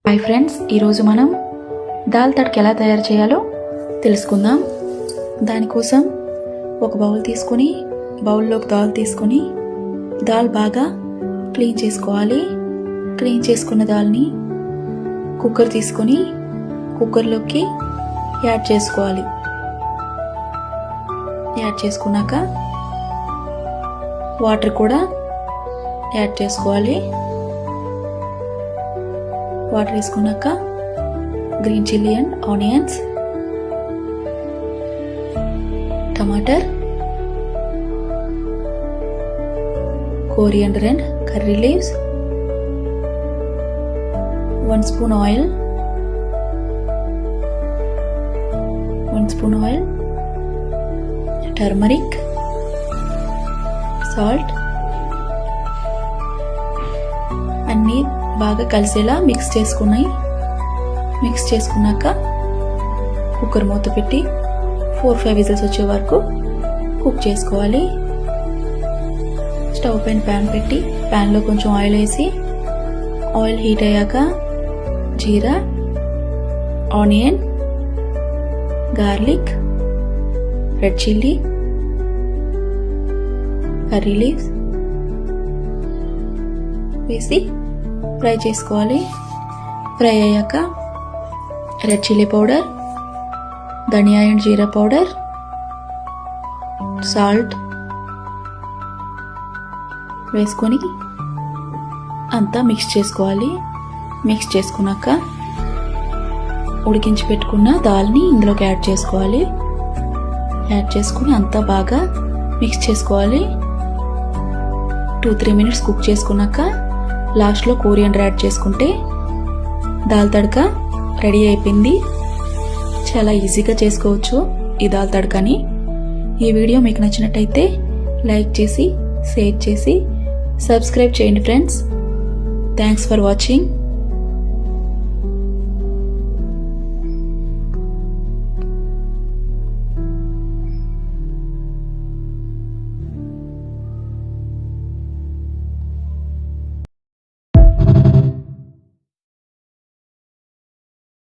Hi friends, ఈరోజు మనం దాల్ తడ్క ఎలా తయారు చేయాలో తెలుసుకుందాం. దానికోసం ఒక బౌల్ తీసుకొని బౌల్లోకి దాల్ తీసుకొని దాల్ బాగా క్లీన్ చేసుకోవాలి. క్లీన్ చేసుకున్న దాల్ని కుక్కర్ తీసుకొని కుక్కర్లోకి యాడ్ చేసుకోవాలి. యాడ్ చేసుకున్నాక వాటర్ కూడా యాడ్ చేసుకోవాలి. వాటర్ వేసుకున్నాక గ్రీన్ చిల్లీ అండ్ ఆనియన్స్, టమాటర్, coriander and curry leaves, 1 spoon oil, 1 spoon oil, turmeric, salt అన్నీ బాగా కలిసేలా మిక్స్ చేసుకున్నాక కుక్కర్ మూత పెట్టి 4-5 విజిల్స్ వచ్చే వరకు కుక్ చేసుకోవాలి. స్టవ్ పైన ప్యాన్ పెట్టి ప్యాన్లో కొంచెం ఆయిల్ వేసి ఆయిల్ హీట్ అయ్యాక జీరా, onion, garlic, red chilli, curry leaves వేసి ఫ్రై చేసుకోవాలి. ఫ్రై అయ్యాక రెడ్ చిల్లీ పౌడర్, ధనియా అండ్ జీరా పౌడర్, సాల్ట్ వేసుకొని అంతా మిక్స్ చేసుకోవాలి. మిక్స్ చేసుకున్నాక ఉడికించి పెట్టుకున్న దాల్ని ఇందులోకి యాడ్ చేసుకోవాలి. యాడ్ చేసుకుని అంతా బాగా మిక్స్ చేసుకోవాలి. 2-3 మినిట్స్ కుక్ చేసుకున్నాక లాస్ట్లో కోరియాండర్ యాడ్ చేసుకుంటే దాల్ తడ్క రెడీ అయిపోయింది. చాలా ఈజీగా చేసుకోవచ్చు ఈ దాల్ తడ్కని. ఈ వీడియో మీకు నచ్చినట్టయితే లైక్ చేసి, షేర్ చేసి, సబ్స్క్రైబ్ చేయండి ఫ్రెండ్స్. Thanks for watching.